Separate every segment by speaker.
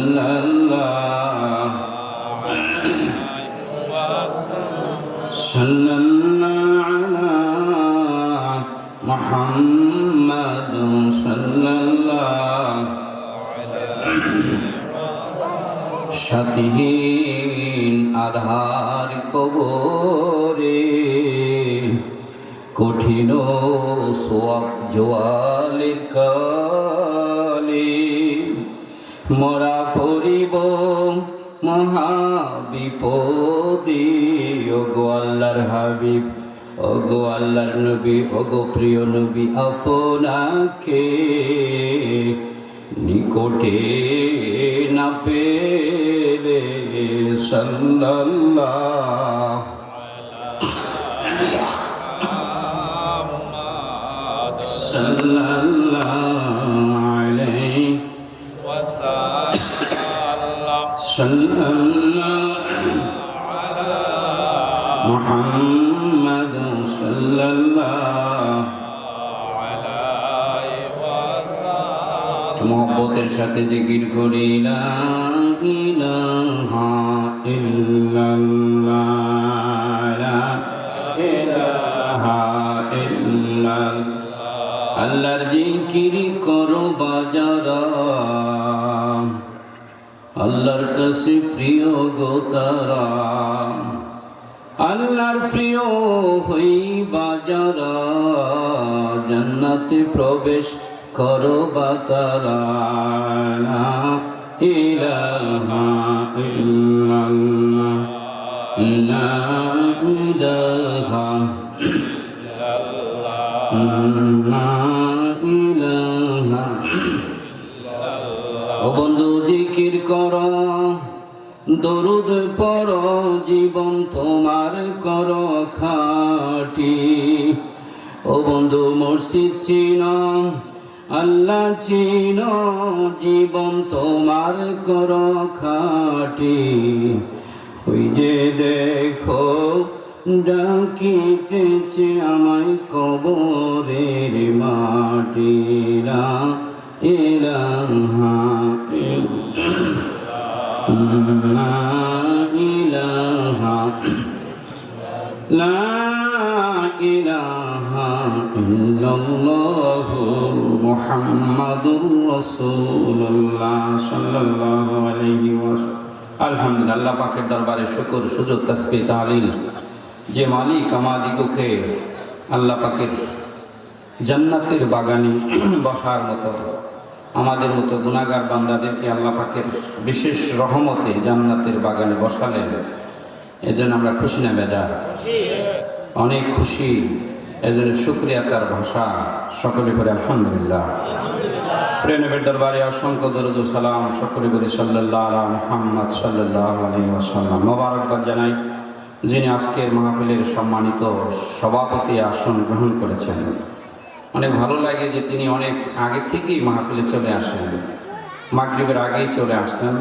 Speaker 1: সাল্লাল্লাহু আলা মুহাম্মাদ সাল্লাল্লাহু সাতিহীন আধার কবরে কঠিন সোয়াব জোয়ালের কালে মরা পড়িব মহাবিপদে ওগো আল্লাহর হাবিব ওগো আল্লাহর নবী ওগো প্রিয় নবী আপনাকে নিকটে না পেলে সাল্লাল্লাহু আলাইহি ওয়াসাল্লাম সাল্লাল্লাহু আলা মুহাম্মাদ সাল্লাল্লাহু আলাইহি ওয়াসাল্লাম মোহব্বতের সাথে জিকির করি লা ইলাহা ইল্লাল্লাহ লা ইলাহা ইল্লাল্লাহ আল্লাহর জিকির করো বাজারা আল্লাহর কাছে প্রিয় গো তারা আল্লাহর প্রিয় হই বাজারা জান্নাতে প্রবেশ করো বাতারা লা ইলাহা ইল্লাল্লাহ লা ইলাহা ও বন্ধু জিকির করো দরুদ পড়ো জীবন তোমার করো খাঁটি ও বন্ধু মুর্শিদ চিনো আল্লাহ চিনো জীবন তোমার করো খাঁটি ওই যে দেখো ডাকিতেছে আমায় কবরের মাটি লা ইলাহা ইল্লাল্লাহু মুহাম্মাদুর রাসূলুল্লাহ সাল্লাল্লাহু আলাইহি ওয়াসাল্লাম। আলহামদুলিল্লাহ, আল্লাহ পাকের দরবারে শুকর সুজুদ তাসবিহ তাহলিল যে মালিক আমাদিগকে আল্লাহ পাকের জান্নাতের বাগানে বসার মতো আমাদের মতো গুনাহগার বান্দাদেরকে আল্লাহ পাকের বিশেষ রহমতে জান্নাতের বাগানে বসালেন, এজন্য আমরা খুশি না বেজার? অনেক খুশি। এজন্য শুকরিয়া তার ভাষা সকলে করে আলহামদুলিল্লাহ। প্রিয় নবীর দরবারে অসংখ্য দরুদ ও সালাম সকলে বলি সাল্লাল্লাহু আলা মুহাম্মদ সাল্লাল্লাহু আলাইহি ওয়াসাল্লাম। মোবারকবাদ জানাই যিনি আজকের মাহফিলের সম্মানিত সভাপতি আসন গ্রহণ করেছেন। অনেক ভালো লাগে যে তিনি অনেক আগে থেকেই মাহফিলে চলে আসেন, মাগরিবের আগেই চলে আসছেন।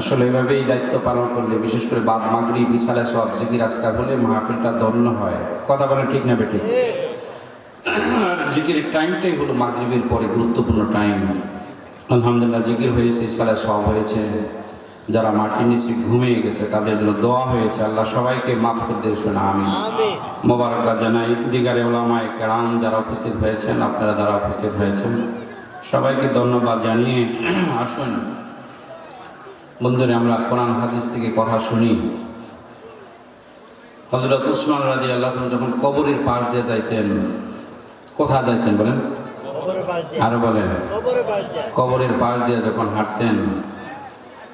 Speaker 1: আসলে এভাবেই দায়িত্ব পালন করলে, বিশেষ করে বাদ মাগরিব ইসালে সব জিকির আজকার হলে মাহফিলটা ধন্য হয়। কথা বলেন ঠিক না বেটি? জিকিরের টাইমটাই হলো মাগরিবের পরে গুরুত্বপূর্ণ টাইম। আলহামদুলিল্লাহ, জিকির হয়েছে, ইসালে সব হয়েছে। যারা মাটির নিচে ঘুমিয়ে গেছে তাদের জন্য দোয়া হয়েছে, আল্লাহ সবাইকে মাফ করে দিয়ে শোনা আমি মোবারকবাদ জানাই। দিগারে ওলামায়ে কেরাম যারা উপস্থিত হয়েছেন, আপনারা যারা উপস্থিত হয়েছেন সবাইকে ধন্যবাদ জানিয়ে আসুন বন্ধুরা, আমরা কোরআন হাদিস থেকে কথা শুনি। হযরত উসমান রাদিয়াল্লাহু আনহু যখন কবরের পাশ দিয়ে যাইতেন, কোথায় যাইতেন বলেন? আরো বলেন। কবরের পাশ দিয়ে যখন হাঁটতেন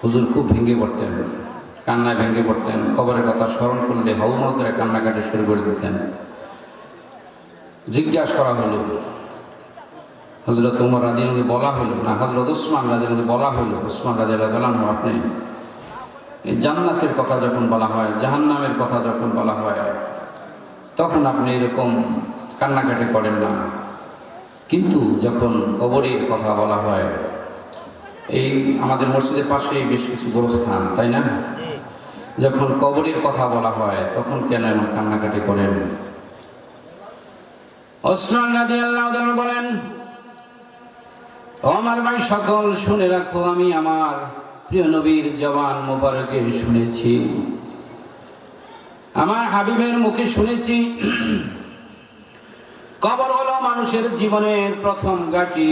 Speaker 1: হুজুর খুব ভেঙে পড়তেন, কান্নায় ভেঙে পড়তেন। কবরের কথা স্মরণ করলে হউমা করে কান্নাকাটি শুরু করে দিতেন। জিজ্ঞাসা করা হলো, হযরত ওমর রাদিয়াল্লাহু আনহু বলা হলো না, হযরত উসমান রাদিয়াল্লাহু আনহু বলা হলো, উসমান রাদিয়াল্লাহু আনহু আপনি এই জান্নাতের কথা যখন বলা হয়, জাহান্নামের কথা যখন বলা হয়, তখন আপনি এরকম কান্নাকাটি করেন না, কিন্তু যখন কবরের কথা বলা হয়, এই আমাদের মসজিদের পাশেই বেশ কিছু গোরস্থান, তাই না? যখন কবরের কথা বলা হয় তখন কেন এমন কান্নাকাটি করেন? ওসমান রাদিয়াল্লাহু আনহু বলেন, ও আমার ভাই সকল শুনে রাখো, আমি আমার প্রিয় নবীর জবান মোবারকে শুনেছি, আমার হাবিবের মুখে শুনেছি, কবর হলো মানুষের জীবনের প্রথম ঘাঁটি।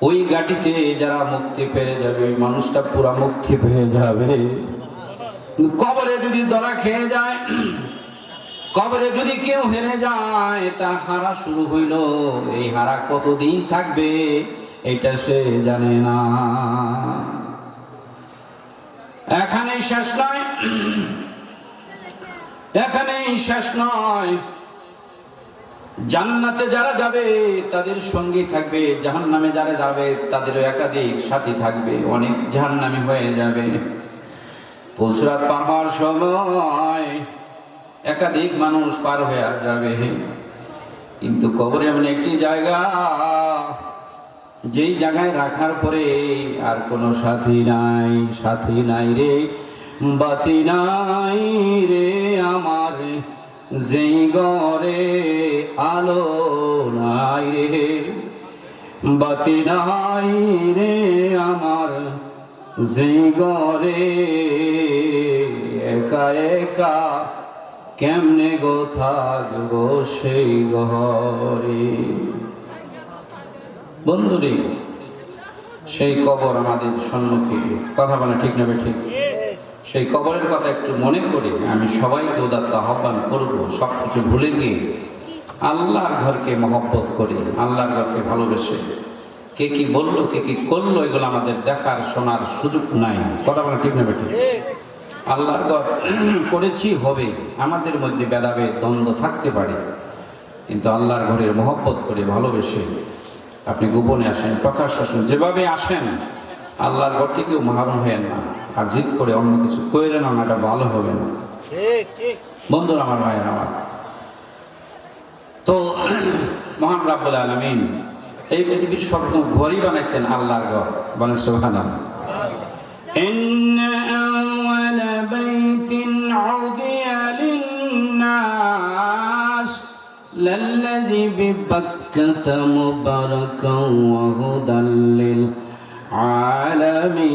Speaker 1: ওই ঘাঁটিতে যারা মুক্তি পেয়ে যাবে, মানুষটা পুরা মুক্তি পেয়ে যাবে। কবরে যদি ধরা খেয়ে যায়, কবরে যদি কেউ হেরে যায়, তা হারা শুরু হইল। এই হারা কতদিন থাকবে এটা সে জানে না। এখানেই শেষ নয়, এখানেই শেষ নয়। জান্নাতে যারা যাবে তাদের সঙ্গী থাকবে, জাহান্নামে যারা যাবে তাদেরও একাধিক সাথী থাকবে, অনেক জাহান্নামী হয়ে যাবে। পুলসরাত পার হওয়ার সময় একাধিক মানুষ পার হয়ে যাবে, কিন্তু কবর এমন একটি জায়গা, যেই জায়গায় রাখার পরে আর কোনো সাথী নাই, সাথী নাই রে, বাতি নাই রে আমার, যেই ঘরে আলো নাই রে, বাতি নাই রে আমার, যেই ঘরে একা একা কেমনে গো থাকবো সেই ঘরে। বন্ধুরে, সেই কবর আমাদের সম্মুখে, কথা বলে ঠিক নেবে ঠিক, সেই কবরের কথা একটু মনে করে আমি সবাইকে উদাত্ত আহ্বান করব, সব কিছু ভুলে গিয়ে আল্লাহর ঘরকে মহব্বত করি, আল্লাহর ঘরকে ভালোবেসে। কে কি বললো, কে কি করলো, এগুলো আমাদের দেখার শোনার সুযোগ নাই, কথা বলে ঠিক নেবে ঠিক। আল্লাহর ঘর করেছি, হবে, আমাদের মধ্যে ভেদাভেদ দ্বন্দ্ব থাকতে পারে, কিন্তু আল্লাহর ঘরের মহব্বত করে ভালোবেসে আপনি গোপনে আসেন, প্রকাশ আসেন, যেভাবে আসেন, আল্লাহর ঘর থেকেও মাহরুম হয়েন না। আর জিদ করে অন্য কিছু কইরে না, এটা ভালো হবে না। বন্ধুরা আমার, ভাইয়ের আমার, তো মহান রাব্বুল আলামিন এই পৃথিবীর সব ঘরই বানাইছেন আল্লাহর ঘর, বলেন সুবহানাল্লাহ। ইন্না আওয়ালা বাইতিন উদিয়া লিন-নাস লাল্লাযী বিবাক্কাতা মুবারাকান ওয়া হুদাল লিল আলামিন।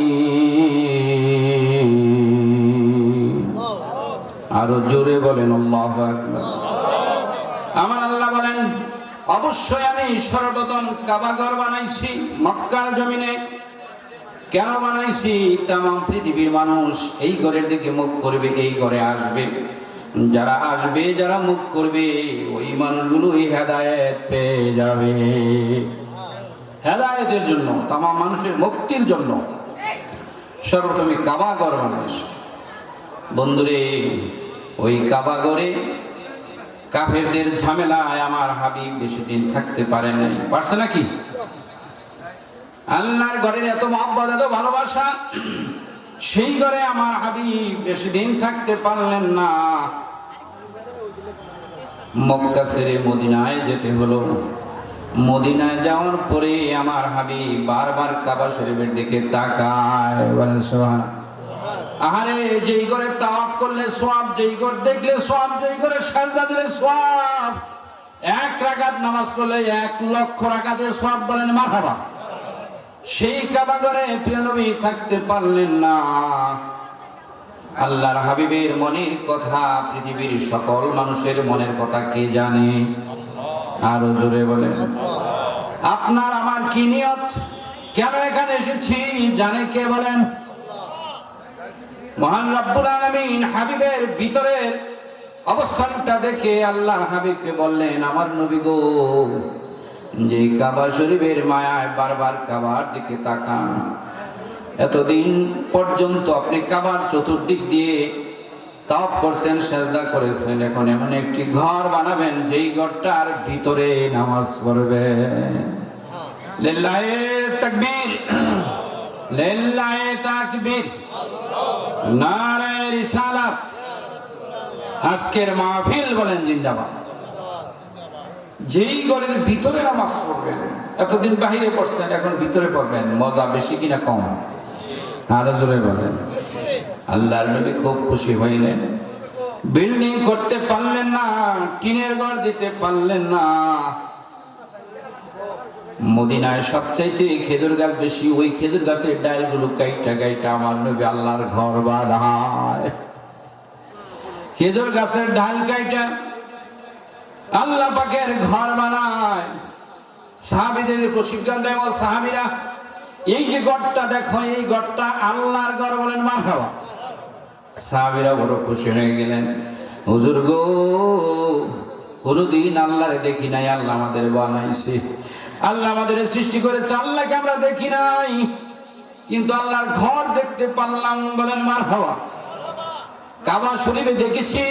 Speaker 1: আরো জোরে বলেন আল্লাহু আকবার। আমার আল্লাহ বলেন, অবশ্যই আমি সর্বপ্রথম কাবা ঘর বানাইছি মক্কার জমিনে। কেন বানাইছি? তামাম পৃথিবীর মানুষ এই ঘরের দিকে মুখ করবে, এই ঘরে আসবে। যারা আসবে, যারা মুখ করবে, ওই মানুষগুলোই হেদায়েত পেয়ে যাবে। হেদায়েতের জন্য, তামাম মানুষের মুক্তির জন্য সর্বপ্রথম কাবা ঘর বানাইছি। বন্ধুরে, ওই কাবা ঘরে কাফেরদের ঝামেলায় আমার হাবিব বেশি দিন থাকতে পারে নাই। পারছে নাকি? আল্লাহর ঘরের এত মহব্বত, এত ভালোবাসা, সেই ঘরে আমার হাবিব বেশি দিন থাকতে পারলেন না। মক্কা ছেড়ে মদিনায় যেতে হলো। মদিনায় যাওয়ার পরে আমার হাবিব বারবার কাবা শরীফের দিকে তাকায়, বলেন সুবহানাল্লাহ। আহারে, যেই ঘরে তাওয়াফ করলে সওয়াব, যেই ঘর দেখলে সওয়াব, যেই ঘরে সাজদা দিলে সওয়াব, এক রাকাত নামাজ পড়লে 1,00,000 রাকাতের সওয়াব, বলেন মারহাবা। সেই কাবা ঘরে প্রিয় নবী থাকতে পারলেন না। আল্লাহর হাবিবের মনের কথা পৃথিবীর সকল মানুষের মনের কথা কে জানে? আরো জোরে বলেন। আপনার আমার কি নিয়ত, কেন এখানে এসেছি জানে কে? বলেন। মহান রব্বুল আলামিন হাবিবের ভিতরের অবস্থানটা দেখে আল্লাহর হাবিবকে বললেন, আমার নবী গো, যে কাবা শরীফের মায়ায় বারবার কাবার দিকে তাকান। এতদিন পর্যন্ত আপনি কাবার চতুর্দিক দিয়ে তাওয়াফ করছেন, সিজদা করেছেন, এখন এমন একটি ঘর বানাবেন যেই ঘরটার ভিতরে নামাজ পড়বেন। লিল্লাহি তাকবীর, লিল্লাহি তাকবীর, নারায়ে রিসালাত। আজকের মাহফিল বলেন জিন্দাবাদ। যেই ঘরের ভিতরে নামাজ পড়বেন, এতদিন বাহিরে পড়ছেন, এখন ভিতরে পড়বেন, মজা বেশি কিনা কম? আরো জোরে বলেন। আল্লাহর নবী খুব খুশি হইলেন। বিল্ডিং করতে পারলেন না, টিনের ঘর দিতে পারলেন না, মদিনায় সবচাইতে খেজুর গাছ বেশি, ওই খেজুর গাছের ডালগুলো কাইটা কাইটা আমার নবী আল্লাহর ঘর বানায়। খেজুর গাছের ডাল কাইটা আল্লাহ পাকের ঘর বানায়। সাহাবীদের প্রশিক্ষণ দেয়, ও সাহাবীরা এই যে গড়টা দেখো, এই গড়টা আল্লাহর ঘর, বলেন মারহাবা। সাহাবীরা বড় খুশি হয়ে গেলেন, হুজুর গো, কোনদিন আল্লাহরে দেখি নাই, আল্লাহ আমাদের বানাইছে, আল্লাহ আমাদের সৃষ্টি করেছে, আল্লাহকে আমরা দেখি নাই, কিন্তু আল্লাহর ঘর দেখতে পারলাম, বলেন মারহাবা। কাবা শরীফে দেখেছি,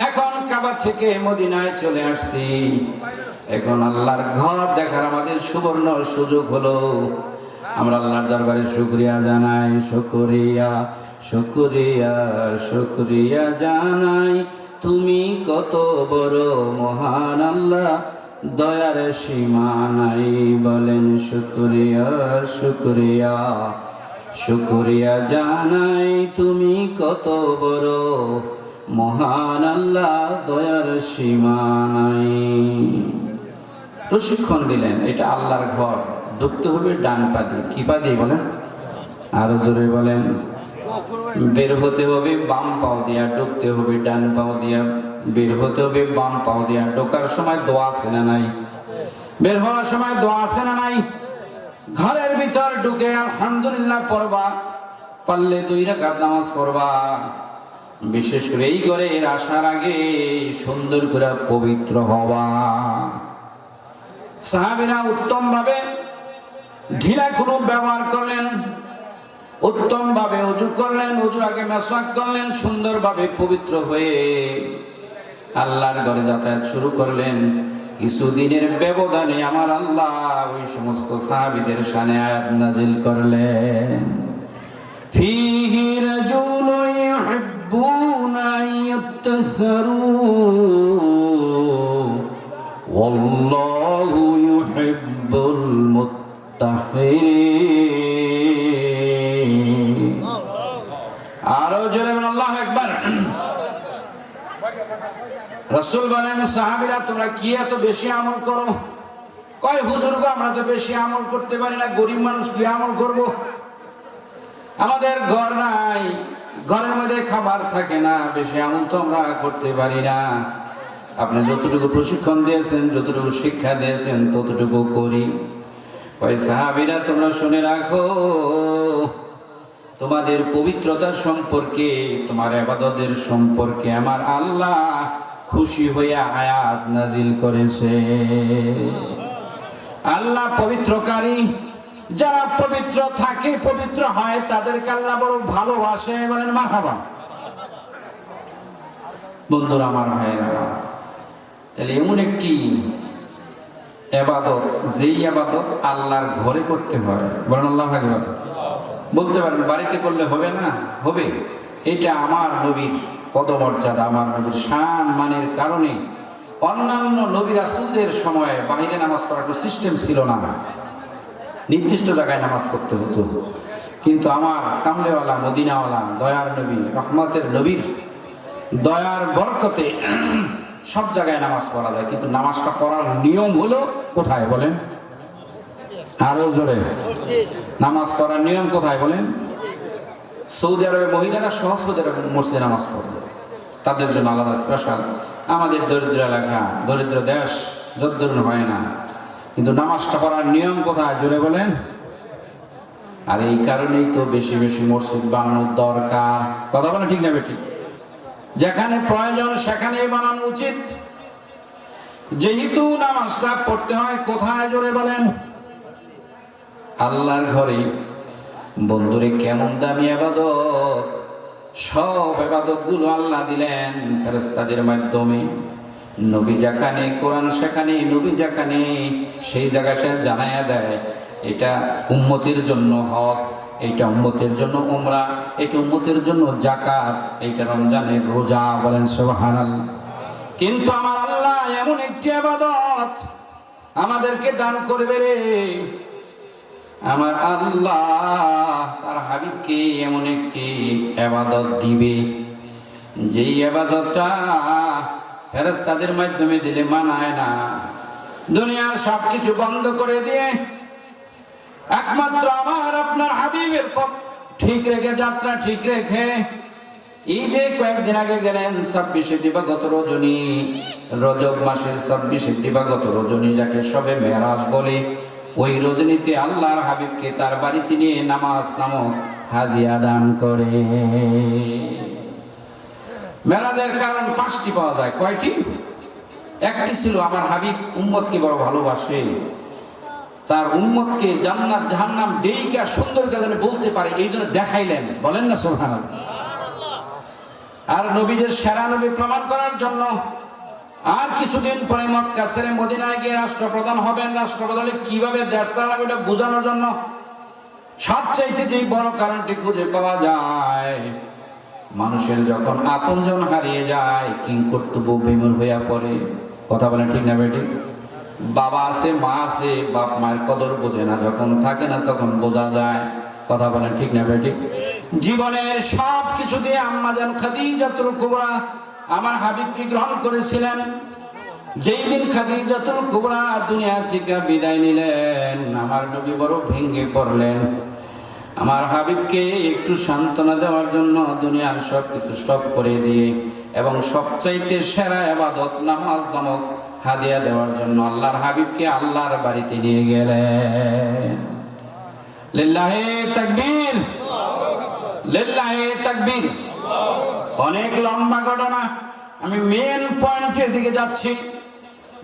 Speaker 1: এখন কাবা থেকে মদিনায় চলে আসছি, এখন আল্লাহর ঘর দেখার আমাদের সুবর্ণ সুযোগ হলো। আমরা আল্লাহর দরবারে শুকরিয়া জানাই, শুকরিয়া শুকরিয়া শুকরিয়া জানাই, তুমি কত বড় মহান আল্লাহ, দয়ার সীমা নাই, বলেন শুকরিয়া শুকরিয়া শুকরিয়া জানাই, তুমি কত বড় মহান আল্লাহ, দয়ার সীমা নাই। প্রশিক্ষণ দিলেন, এটা আল্লাহর ঘর, ঢুকতে হবে ডান পা দিয়ে। কি পা দিয়ে বলেন? আরো জোরে বলেন। বের হতে হবে বাম পাও দিয়া, ঢুকতে হবে ডান পাও দিয়া, বের হতে হবে বাম পাও দিয়া। ঢোকার সময় দোয়া আছে না নাই? বের হওয়ার সময় দোয়া আছে না নাই? ঘরের ভিতর ঢুকে আলহামদুলিল্লাহ পড়বা, পারলে 2 রাকাত নামাজ পড়বা। বিশেষ করে এই ঘরের আসার আগে সুন্দর করে পবিত্র হওয়া। সাহাবীরা উত্তম ভাবে ঢিলা কোনো ব্যবহার করলেন, উত্তম ভাবে ওযু করলেন, ওযুর আগে মেসওয়াক করলেন, সুন্দরভাবে পবিত্র হয়ে আল্লাহর ঘরে যাতায়াত শুরু করলেন। কিছুদিনের ব্যবধানে আমার আল্লাহ ওই সমস্ত সাহাবীদের শানে আয়াত নাজিল করলেন, ফীহি রাজুলুন ইউহিব্বুনা আইয়াত্তাহহারু ওয়াল্লাহু ইউহিব্বুল মুত্তাহিরিন। আরো জোরে বলেন আল্লাহু আকবার। রাসূল বলেন, সাহাবীরা তোমরা কি এত বেশি আমল করো? কয় হুজুর গো, আমরা তো বেশি আমল করতে পারি না, গরিব মানুষ কি আমল করব? আমাদের ঘর নাই, ঘরের মধ্যে খাবার থাকে না, বেশি আমল তো আমরা করতে পারি না। আপনি যতটুকু প্রশিক্ষণ দিয়েছেন, যতটুকু শিক্ষা দিয়েছেন, ততটুকু করি। কয় সাহাবীরা তোমরা শুনে রাখো, তোমাদের পবিত্রতার সম্পর্কে, তোমার ইবাদতের সম্পর্কে আমার আল্লাহ খুশি হইয়া আয়াত নাজিল করেছে। আল্লাহ পবিত্রকারী, যারা পবিত্র থাকে, পবিত্র হয়, তাদেরকে আল্লাহ বড় ভালোবাসে, বলেন মারহাবা। বন্ধুরা আমার, ভাইয়েরা আমার, তাহলে এমন একটি ইবাদত, যেই ইবাদত আল্লাহর ঘরে করতে হয়, বলেন আল্লাহু আকবার। বলতে পারেন বাড়িতে করলে হবে না? হবে। এটা আমার নবীর পদমর্যাদা, আমার নবীর শান মানের কারণে। অন্যান্য নবী রাসূলদের সময় বাইরে নামাজ পড়ার কোনো সিস্টেম ছিল না, নির্দিষ্ট জায়গায় নামাজ পড়তে হতো। কিন্তু আমার কামলেওয়ালা, মদিনাওয়ালা, দয়ার নবী, রহমতের নবীর দয়ার বরকতে সব জায়গায় নামাজ পড়া যায়। কিন্তু নামাজটা পড়ার নিয়ম হলো কোথায় বলেন? আরো জোরে। নামাজ পড়ার নিয়ম কোথায় বলেন? সৌদি আরবে মহিলারা সহ সৌদি আরবে মসজিদে নামাজ পড়ে, তাদের জন্য আলাদা স্পেশাল। আমাদের দরিদ্র এলাকা, দরিদ্র দেশ, যদ্দূর হয় না, কিন্তু নামাজটা পড়ার নিয়ম কোথায় জোরে বলেন? আর এই কারণেই তো বেশি বেশি মসজিদ বানানোর দরকার। কথা বলে ঠিক না বেটি? যেখানে প্রয়োজন সেখানেই বানানো উচিত। যেহেতু নামাজটা পড়তে হয় কোথায় জোরে বলেন? আল্লাহর ঘরে। বন্ধুরে, কেমন দামি ইবাদত! সব ইবাদত গুলো আল্লাহ দিলেন ফেরেশতাদের মাধ্যমে। নবী যেখানে, কোরআন সেখানে, নবী যেখানে, সেই জায়গায় সে জানায়া দেয় এটা উম্মতের জন্য হজ, এইটা উম্মতের জন্য উমরা, এটা উম্মতের জন্য যাকাত, এইটা রমজানের রোজা, বলেন সুবহানাল্লাহ। কিন্তু আমার আল্লাহ এমন একটি ইবাদত আমাদেরকে দান করবে রে, আমার আল্লাহ তার হাবিবকে এমন একটি ইবাদত দিবে, যেই ইবাদতটা ফেরেশতাদের মাধ্যমে দিলে মানায় না। দুনিয়ার সবকিছু বন্ধ করে দিয়ে একমাত্র আমার আপনার হাবিবের পথ ঠিক রেখে, যাত্রা ঠিক রেখে, এই যে কয়েকদিন আগে গেলেন 26শে দিবাগত রজনী, রজব মাসের 26শে দিবাগত রজনী যাকে সবে মেরাজ বলে, ওই রজনীতে আল্লাহর হাবিবকে তার বাড়িতে নিয়ে নামাজ নামক হাদিয়া দান করে। মেরাজের কারণ 5টি পাওয়া যায়। কয়টি? একটি ছিল আমার হাবিব উম্মতকে বড় ভালোবাসে, তার উম্মতকে জান্নাত জাহান্নাম দেইকা সুন্দর করে বলতে পারে, এই জন্য দেখাইলেন। বলেন না সুবহানাল্লাহ। আর নবীদের সেরা নবী প্রমাণ করার জন্য আর কিছুদিন পরে মক্কা ছেড়ে মদিনায় গিয়ে রাষ্ট্রপ্রধান হবেন। রাষ্ট্রপ্রধানে কিভাবে দেশ চালাবে এটা বোঝানোর জন্য সবচাইতে যে বড় কারণটি খুঁজে পাওয়া যায়, মানুষের যখন আপনজন হারিয়ে যায় কিং কর্তব্য বিমূল হইয়া পড়ে। কথা বলেন ঠিক না বেটি? বাবা আছে, মা আছে, বাপ মায়ের কদর বোঝে না, যখন থাকে না তখন বোঝা যায়। কথা বলেন ঠিক না বেটি? জীবনের সব কিছু দিয়ে আম্মা জান খাদিজাতুল কুবরা আমার হাবিবকে গ্রহণ করেছিলেন। যেই দিন খাদিজাতুল কুবরা দুনিয়া থেকে বিদায় নিলেন, আমার নবী বড় ভেঙে পড়লেন। আমার হাবিবকে একটু সান্ত্বনা দেওয়ার জন্য দুনিয়ার সব কিছু স্টপ করে দিয়ে এবং সবচাইতে সেরা ইবাদত নামাজ নামক হাদিয়া দেওয়ার জন্য আল্লাহর হাবিবকে আল্লাহর বাড়িতে নিয়ে গেলেন। লিল্লাহি তাকবীর, লিল্লাহি তাকবীর। অনেক লম্বা ঘটনা, আমি মেন পয়েন্টের দিকে যাচ্ছি।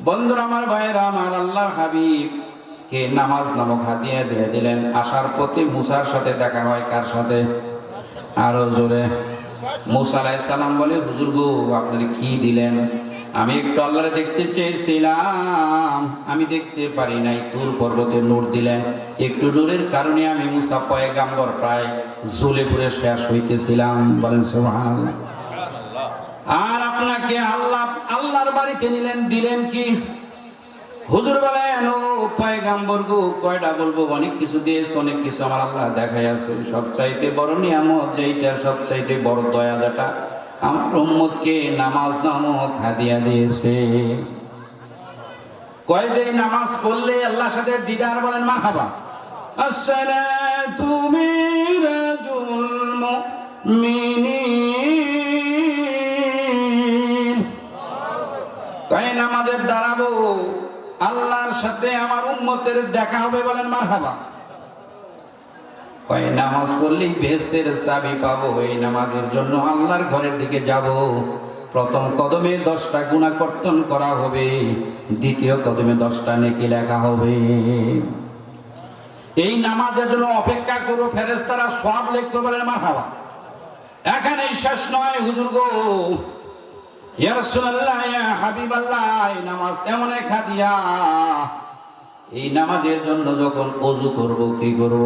Speaker 1: বন্ধুরা আমার, ভাইয়েরা আমার, আল্লাহর হাবিব কে নামাজ নামক হাদিয়া দিয়ে দিলেন। আসার পথে মুসার সাথে দেখা হয়। কার সাথে? আরো জোরে। মুসা আলাইহিস সালাম বলে, হুজুর গো, আপনারা কি দিলেন? আমি একটু আল্লাহরে দেখতে চেয়েছিলাম, আমি দেখতে পারি নাই। তুর পর্বতে নূর দিলেন, একটু নূরের কারণে আমি মুসা পয়গাম্বর প্রায় জ্বলে পুড়ে শেষ হইতেছিলাম। বলেন সুবহানাল্লাহ। আর আপনাকে আল্লাহর বাড়িতে নিলেন, দিলেন কি? হুজুর বলেন, ও পয়গাম্বর গো, কয়টা বলবো? অনেক কিছু দিয়েছে, অনেক কিছু আমার আল্লাহ দেখাই আছে। সবচাইতে বড় নিয়ামত যেইটা, সবচাইতে বড় দয়া যেটা, আমার উম্মতকে নামাজ নামক হাদিয়া দিয়েছে। কয় যে নামাজ পড়লে আল্লাহর সাথে দিদার। বলেন মারহাবা। আসসালাতু মিরাজুল মুমিনিন। কয় নামাজের দাঁড়াবো, আল্লাহর সাথে আমার উম্মতের দেখা হবে। বলেন মারহাবা। কয় নামাজ পড়লেই বেহেশতের চাবি পাবো, এই নামাজের জন্য আল্লাহর ঘরের দিকে যাব। প্রথম কদমে 10টা গুনাহ কর্তন করা হবে, দ্বিতীয় কদমে 10টা নেকি লেখা হবে। এই নামাজের জন্য অপেক্ষা করো, ফেরেশতারা সওয়াব লিখতে। বলেন মারহাবা। এখানেই শেষ নয়। হুজুর গো, ইয়া রাসূলুল্লাহ, ইয়া হাবিবাল্লাহ, এই নামাজ এমন এক হাদিয়া, এই নামাজের জন্য যখন ওযু করব, কি করব?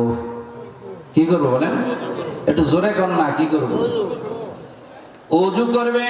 Speaker 1: কি করবো বলেন? একটু জোরে কর না, কি করবো? ওযু করবে।